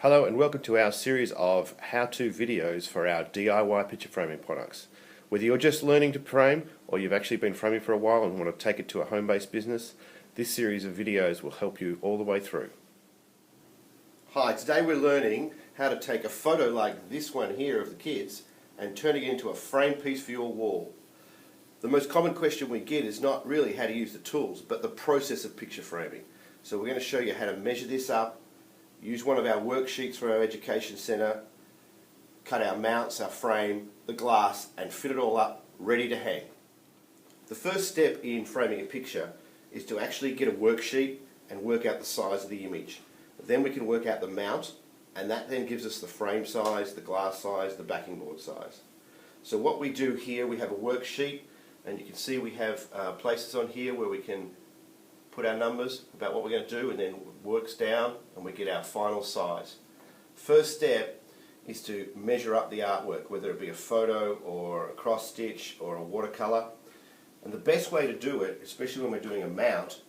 Hello and welcome to our series of how-to videos for our DIY picture framing products. Whether you're just learning to frame or you've actually been framing for a while and want to take it to a home-based business, this series of videos will help you all the way through. Hi, today we're learning how to take a photo like this one here of the kids and turn it into a frame piece for your wall. The most common question we get is not really how to use the tools, but the process of picture framing. So we're going to show you how to measure this up, use one of our worksheets from our education centre, cut our mounts, our frame, the glass, and fit it all up ready to hang. The first step in framing a picture is to actually get a worksheet and work out the size of the image. Then we can work out the mount, and that then gives us the frame size, the glass size, the backing board size. So what we do here, we have a worksheet, and you can see we have places on here where we can put our numbers about what we're going to do, and then it works down and we get our final size. First step is to measure up the artwork, whether it be a photo or a cross stitch or a watercolour. And the best way to do it, especially when we're doing a mount,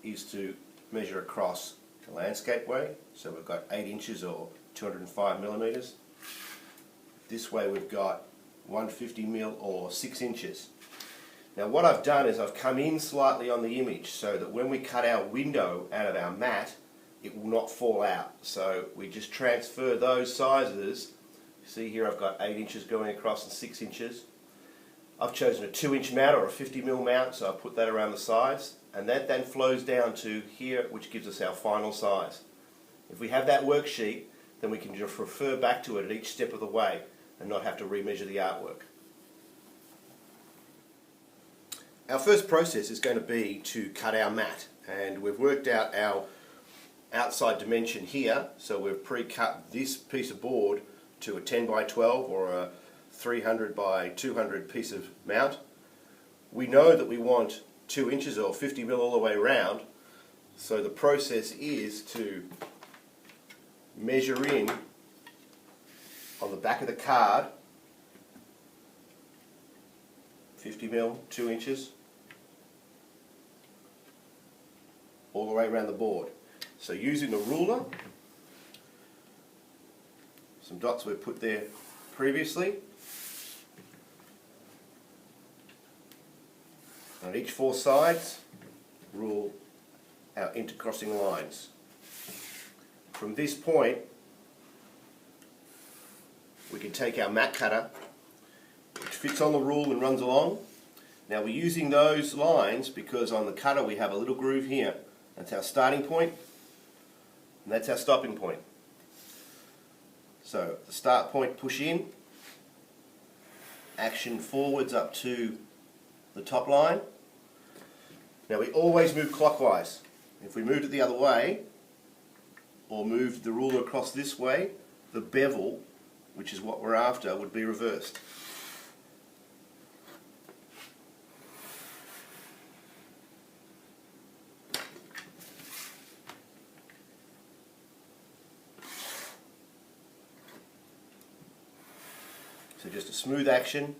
is to measure across the landscape way. So we've got 8 inches or 205 millimetres. This way we've got 150 mil or 6 inches. Now what I've done is I've come in slightly on the image so that when we cut our window out of our mat, it will not fall out. So we just transfer those sizes. See here I've got 8 inches going across and 6 inches. I've chosen a 2-inch mount or a 50 mil mount, so I put that around the sides, and that then flows down to here, which gives us our final size. If we have that worksheet, then we can just refer back to it at each step of the way and not have to remeasure the artwork. Our first process is going to be to cut our mat, and we've worked out our outside dimension here, so we've pre-cut this piece of board to a 10 by 12 or a 300 by 200 piece of mount. We know that we want 2 inches or 50 mil all the way around, so the process is to measure in on the back of the card 50 mil, 2 inches, all the way around the board. So using the ruler, some dots we've put there previously, on each 4 sides, rule our intercrossing lines. From this point, we can take our mat cutter, which fits on the rule and runs along. Now we're using those lines because on the cutter we have a little groove here. That's our starting point, and that's our stopping point. So the start point, push in, action forwards up to the top line. Now we always move clockwise. If we moved it the other way, or moved the ruler across this way, the bevel, which is what we're after, would be reversed. So just a smooth action.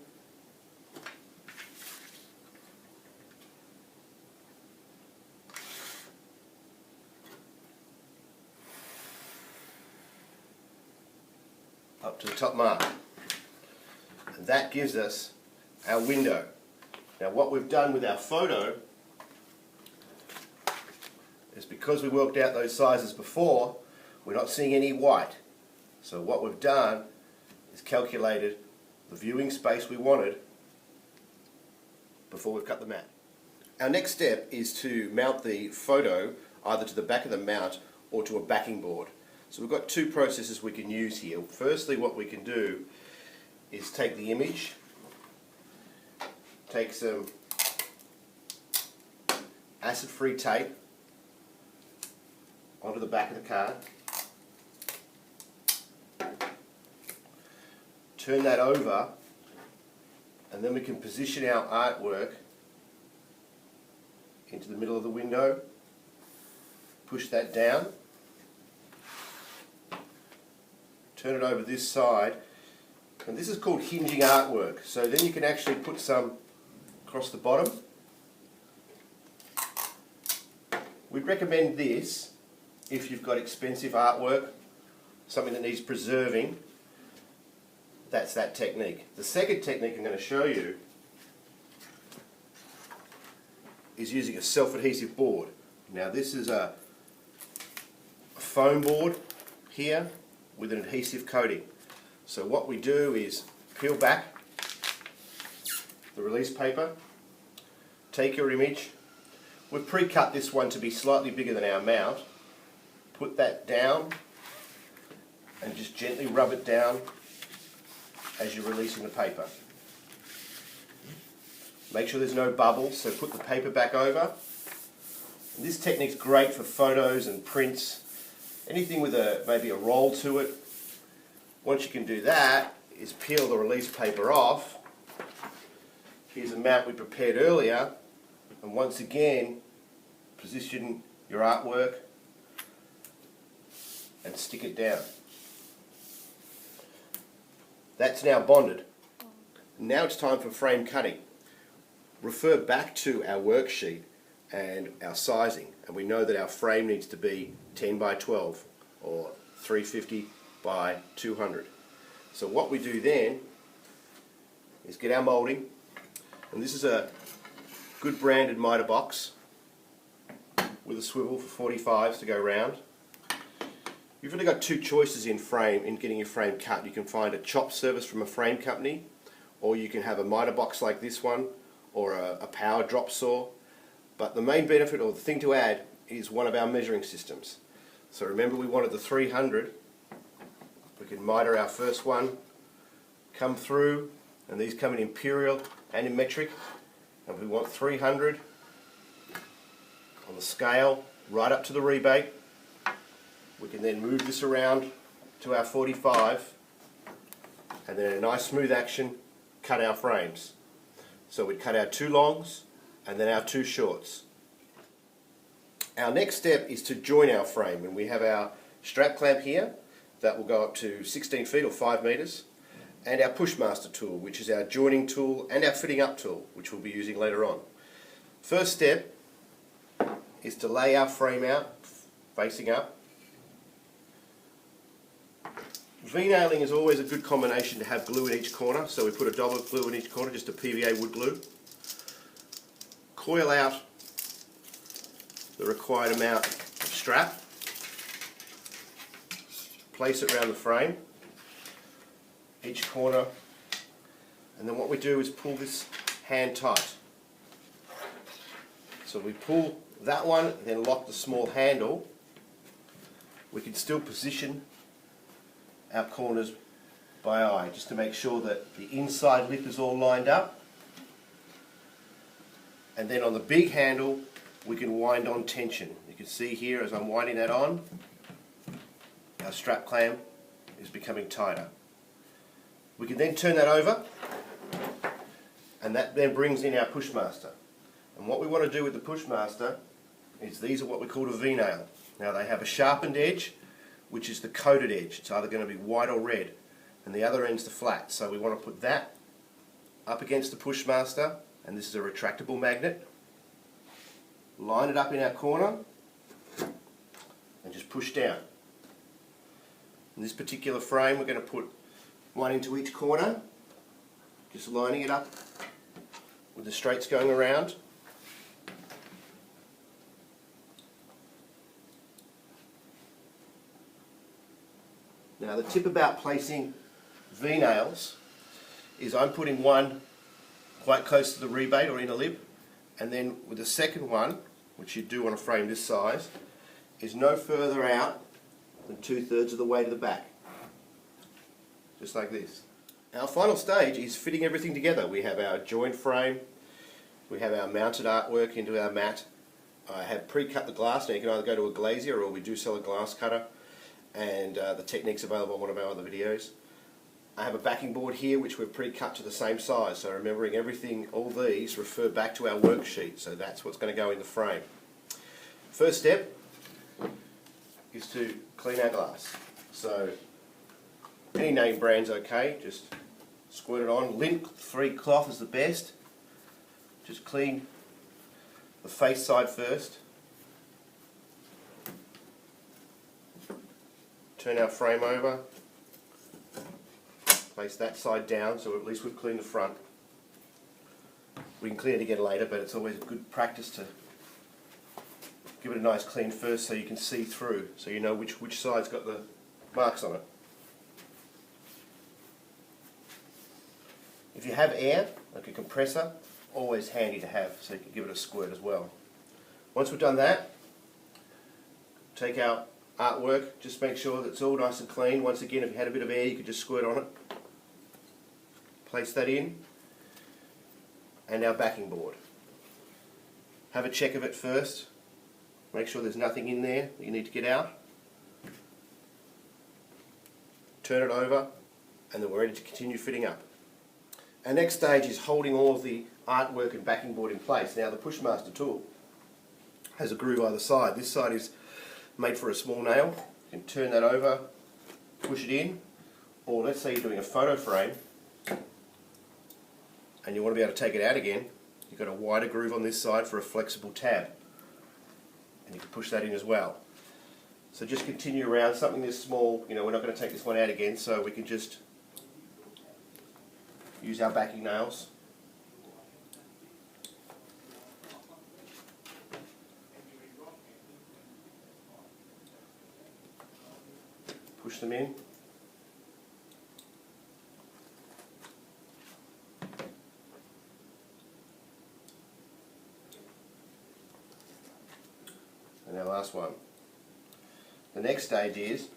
Up to the top mark. And that gives us our window. Now what we've done with our photo is, because we worked out those sizes before, we're not seeing any white. So what we've done is calculated the viewing space we wanted before we've cut the mat. Our next step is to mount the photo either to the back of the mount or to a backing board. So we've got 2 processes we can use here. Firstly, what we can do is take the image, take some acid-free tape onto the back of the card, turn that over, and then we can position our artwork into the middle of the window, push that down, turn it over this side, and this is called hinging artwork. So then you can actually put some across the bottom. We'd recommend this if you've got expensive artwork something that needs preserving, that's that technique. The second technique I'm going to show you is using a self-adhesive board. Now this is a foam board here with an adhesive coating. So what we do is peel back the release paper, take your image. We've pre-cut this one to be slightly bigger than our mount. Put that down and just gently rub it down as you're releasing the paper. Make sure there's no bubbles, so put the paper back over. And this technique's great for photos and prints, anything with maybe a roll to it. Once you can do that, is peel the release paper off. Here's a mount we prepared earlier, and once again, position your artwork and stick it down. That's now bonded. Now it's time for frame cutting. Refer back to our worksheet and our sizing, and we know that our frame needs to be 10 by 12 or 350 by 200. So what we do then is get our moulding, and this is a good branded miter box with a swivel for 45s to go round. You've really got two choices in getting your frame cut. You can find a chop service from a frame company, or you can have a miter box like this one, or a power drop saw. But the main benefit, or the thing to add, is one of our measuring systems. So remember, we wanted the 300. We can miter our first one, come through, and these come in imperial and in metric, and we want 300 on the scale right up to the rebate. We can then move this around to our 45, and then in a nice smooth action cut our frames. So we'd cut our two longs and then our two shorts. Our next step is to join our frame, and we have our strap clamp here that will go up to 16 feet or 5 meters, and our Pushmaster tool, which is our joining tool, and our fitting up tool, which we'll be using later on. First step is to lay our frame out facing up. V-nailing is always a good combination to have glue in each corner, so we put a dot of glue in each corner, just a PVA wood glue. Coil out the required amount of strap, place it around the frame, each corner, and then what we do is pull this hand tight. So we pull that one, then lock the small handle. We can still position our corners by eye, just to make sure that the inside lip is all lined up. And then on the big handle, we can wind on tension. You can see here as I'm winding that on, our strap clamp is becoming tighter. We can then turn that over, and that then brings in our Pushmaster. And what we want to do with the Pushmaster is these are what we call a V-nail. Now they have a sharpened edge, which is the coated edge. It's either going to be white or red, and the other end's the flat. So we want to put that up against the Pushmaster, and this is a retractable magnet. Line it up in our corner and just push down. In this particular frame, we're going to put one into each corner, just lining it up with the straights going around. Now the tip about placing V-nails is I'm putting one quite close to the rebate or inner lip, and then with the second one, which you do on a frame this size, is no further out than 2/3 of the way to the back. Just like this. Our final stage is fitting everything together. We have our joint frame, we have our mounted artwork into our mat. I have pre-cut the glass. Now you can either go to a glazier, or we do sell a glass cutter, and the technique's available on one of our other videos. I have a backing board here which we've pre-cut to the same size, so remembering everything, all these refer back to our worksheet, so that's what's going to go in the frame. First step is to clean our glass. So any name brand's okay, just squirt it on. Lint-free cloth is the best. Just clean the face side first. turn our frame over, place that side down so at least we've cleaned the front. We can clean it again later, but it's always a good practice to give it a nice clean first so you can see through, so you know which side's got the marks on it. If you have air, like a compressor, always handy to have, so you can give it a squirt as well. Once we've done that, take our artwork, just make sure that it's all nice and clean. Once again, if you had a bit of air, you could just squirt on it. Place that in, and our backing board. Have a check of it first. Make sure there's nothing in there that you need to get out. Turn it over, and then we're ready to continue fitting up. Our next stage is holding all of the artwork and backing board in place. Now the Pushmaster tool has a groove either side. This side is made for a small nail. You can turn that over, push it in, or let's say you're doing a photo frame and you want to be able to take it out again. You've got a wider groove on this side for a flexible tab, and you can push that in as well. So just continue around. Something this small, we're not going to take this one out again, so we can just use our backing nails. Push them in. And our last one. The next stage is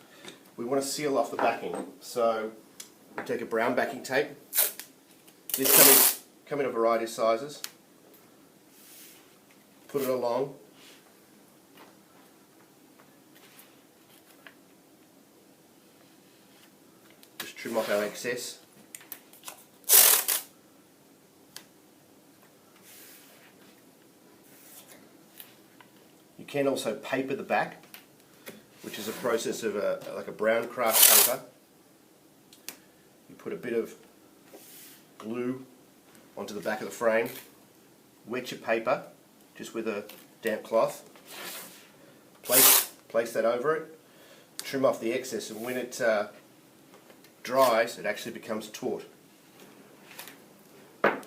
we want to seal off the backing. So we take a brown backing tape. This come in a variety of sizes. Put it along. Just trim off our excess. You can also paper the back, which is a process of like a brown craft paper. You put a bit of glue onto the back of the frame, wet your paper just with a damp cloth, place that over it, trim off the excess, and when it dries it actually becomes taut. But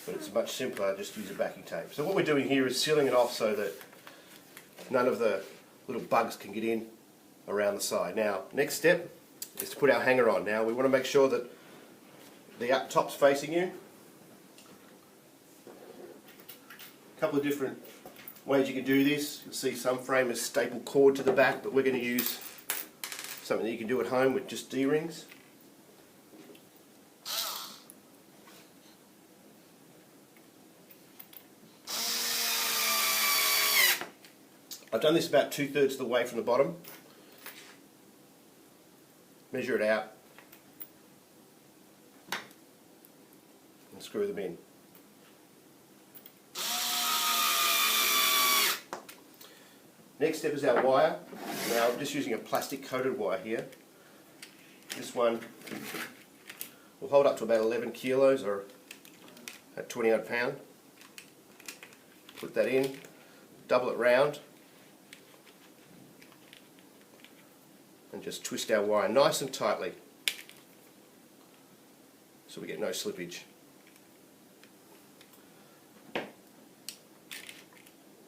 it's much simpler, just use a backing tape. So what we're doing here is sealing it off so that none of the little bugs can get in around the side. Now, next step is to put our hanger on. Now we want to make sure that the up top's facing you. A couple of different ways you can do this. You'll see some framers staple cord to the back, but we're going to use something that you can do at home with just D-rings. I've done this about 2/3 of the way from the bottom. Measure it out and screw them in. Next step is our wire. Now I'm just using a plastic coated wire here. This one will hold up to about 11 kilos or at 20 odd pound. Put that in, double it round, and just twist our wire nice and tightly so we get no slippage.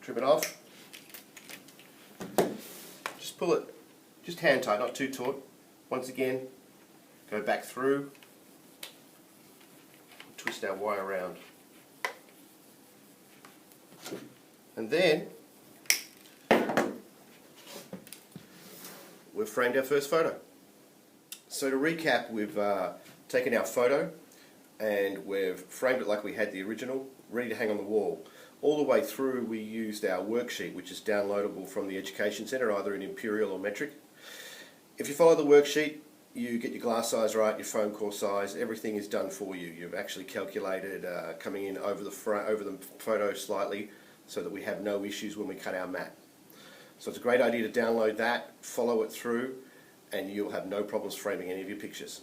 Trim it off. Just pull it, just hand tight, not too taut. Once again, go back through, twist our wire around. And then we've framed our first photo. So to recap, we've taken our photo and we've framed it like we had the original, ready to hang on the wall. All the way through we used our worksheet, which is downloadable from the Education Centre, either in Imperial or Metric. If you follow the worksheet, you get your glass size right, your foam core size, everything is done for you. You've actually calculated coming in over the photo slightly so that we have no issues when we cut our mat. So it's a great idea to download that, follow it through, and you'll have no problems framing any of your pictures.